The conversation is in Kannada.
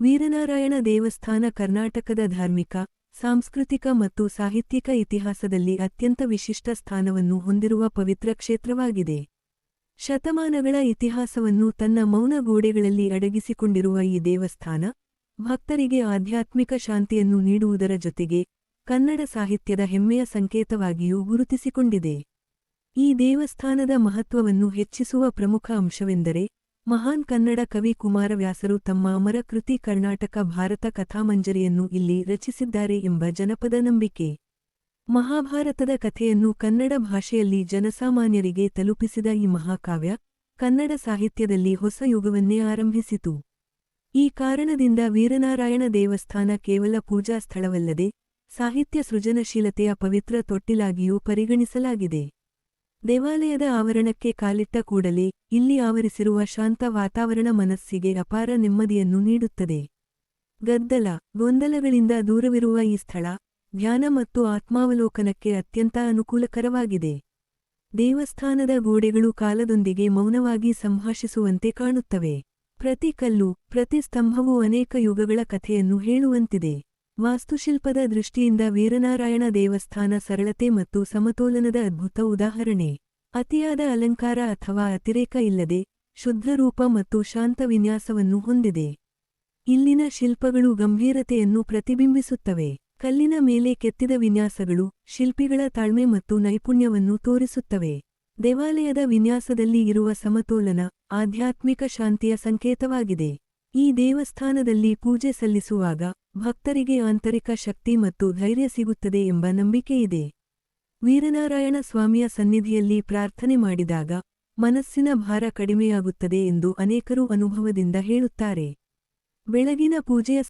ವೀರನಾರಾಯಣ ದೇವಸ್ಥಾನ ಕರ್ನಾಟಕದ ಧಾರ್ಮಿಕ, ಸಾಂಸ್ಕೃತಿಕ ಮತ್ತು ಸಾಹಿತ್ಯಿಕ ಇತಿಹಾಸದಲ್ಲಿ ಅತ್ಯಂತ ವಿಶಿಷ್ಟ ಸ್ಥಾನವನ್ನು ಹೊಂದಿರುವ ಪವಿತ್ರ ಕ್ಷೇತ್ರವಾಗಿದೆ. ಶತಮಾನಗಳ ಇತಿಹಾಸವನ್ನು ತನ್ನ ಮೌನ ಗೋಡೆಗಳಲ್ಲಿ ಅಡಗಿಸಿಕೊಂಡಿರುವ ಈ ದೇವಸ್ಥಾನ, ಭಕ್ತರಿಗೆ ಆಧ್ಯಾತ್ಮಿಕ ಶಾಂತಿಯನ್ನು ನೀಡುವುದರ ಜೊತೆಗೆ, ಕನ್ನಡ ಸಾಹಿತ್ಯದ ಹೆಮ್ಮೆಯ ಸಂಕೇತವಾಗಿಯೂ ಗುರುತಿಸಿಕೊಂಡಿದೆ. ಈ ದೇವಸ್ಥಾನದ ಮಹತ್ವವನ್ನು ಹೆಚ್ಚಿಸುವ ಪ್ರಮುಖ ಅಂಶವೆಂದರೆ, ಮಹಾನ್ ಕನ್ನಡ ಕವಿ ಕುಮಾರವ್ಯಾಸರು ತಮ್ಮ ಅಮರ ಕೃತಿ ಕರ್ನಾಟಕ ಭಾರತ ಕಥಾಮಂಜರಿಯನ್ನು ಇಲ್ಲಿ ರಚಿಸಿದ್ದಾರೆ ಎಂಬ ಜನಪದ ನಂಬಿಕೆ. ಮಹಾಭಾರತದ ಕಥೆಯನ್ನು ಕನ್ನಡ ಭಾಷೆಯಲ್ಲಿ ಜನಸಾಮಾನ್ಯರಿಗೆ ತಲುಪಿಸಿದ ಈ ಮಹಾಕಾವ್ಯ, ಕನ್ನಡ ಸಾಹಿತ್ಯದಲ್ಲಿ ಹೊಸ ಯುಗವನ್ನೇ ಆರಂಭಿಸಿತು. ಈ ಕಾರಣದಿಂದ ವೀರನಾರಾಯಣ ದೇವಸ್ಥಾನ ಕೇವಲ ಪೂಜಾ ಸ್ಥಳವಲ್ಲದೆ, ಸಾಹಿತ್ಯ ಸೃಜನಶೀಲತೆಯ ಪವಿತ್ರ ತೊಟ್ಟಿಲಾಗಿಯೂ ಪರಿಗಣಿಸಲಾಗಿದೆ. ದೇವಾಲಯದ ಆವರಣಕ್ಕೆ ಕಾಲಿಟ್ಟ ಕೂಡಲೇ, ಇಲ್ಲಿ ಆವರಿಸಿರುವ ಶಾಂತ ವಾತಾವರಣ ಮನಸ್ಸಿಗೆ ಅಪಾರ ನೆಮ್ಮದಿಯನ್ನು ನೀಡುತ್ತದೆ. ಗದ್ದಲ, ಗೊಂದಲಗಳಿಂದ ದೂರವಿರುವ ಈ ಸ್ಥಳ, ಧ್ಯಾನ ಮತ್ತು ಆತ್ಮಾವಲೋಕನಕ್ಕೆ ಅತ್ಯಂತ ಅನುಕೂಲಕರವಾಗಿದೆ. ದೇವಸ್ಥಾನದ ಗೋಡೆಗಳು ಕಾಲದೊಂದಿಗೆ ಮೌನವಾಗಿ ಸಂಭಾಷಿಸುವಂತೆ ಕಾಣುತ್ತವೆ. ಪ್ರತಿ ಕಲ್ಲು, ಪ್ರತಿ ಸ್ತಂಭವೂ ಅನೇಕ ಯುಗಗಳ ಕಥೆಯನ್ನು ಹೇಳುವಂತಿದೆ. ವಾಸ್ತುಶಿಲ್ಪದ ದೃಷ್ಟಿಯಿಂದ ವೀರನಾರಾಯಣ ದೇವಸ್ಥಾನ ಸರಳತೆ ಮತ್ತು ಸಮತೋಲನದ ಅದ್ಭುತ ಉದಾಹರಣೆ. ಅತಿಯಾದ ಅಲಂಕಾರ ಅಥವಾ ಅತಿರೇಕ ಇಲ್ಲದೆ, ಶುದ್ಧ ರೂಪ ಮತ್ತು ಶಾಂತ ವಿನ್ಯಾಸವನ್ನು ಹೊಂದಿದೆ. ಇಲ್ಲಿನ ಶಿಲ್ಪಗಳು ಗಂಭೀರತೆಯನ್ನು ಪ್ರತಿಬಿಂಬಿಸುತ್ತವೆ. ಕಲ್ಲಿನ ಮೇಲೆ ಕೆತ್ತಿದ ವಿನ್ಯಾಸಗಳು, ಶಿಲ್ಪಿಗಳ ತಾಳ್ಮೆ ಮತ್ತು ನೈಪುಣ್ಯವನ್ನು ತೋರಿಸುತ್ತವೆ. ದೇವಾಲಯದ ವಿನ್ಯಾಸದಲ್ಲಿ ಇರುವ ಸಮತೋಲನ, ಆಧ್ಯಾತ್ಮಿಕ ಶಾಂತಿಯ ಸಂಕೇತವಾಗಿದೆ. ಈ ದೇವಸ್ಥಾನದಲ್ಲಿ ಪೂಜೆ ಸಲ್ಲಿಸುವಾಗ, ಭಕ್ತರಿಗೆ ಆಂತರಿಕ ಶಕ್ತಿ ಮತ್ತು ಧೈರ್ಯ ಸಿಗುತ್ತದೆ ಎಂಬ ನಂಬಿಕೆಯಿದೆ. ವೀರನಾರಾಯಣ ಸ್ವಾಮಿಯ ಸನ್ನಿಧಿಯಲ್ಲಿ ಪ್ರಾರ್ಥನೆ ಮಾಡಿದಾಗ, ಮನಸ್ಸಿನ ಭಾರ ಕಡಿಮೆಯಾಗುತ್ತದೆ ಎಂದು ಅನೇಕರು ಅನುಭವದಿಂದ ಹೇಳುತ್ತಾರೆ. ಬೆಳಗಿನ ಪೂಜೆಯ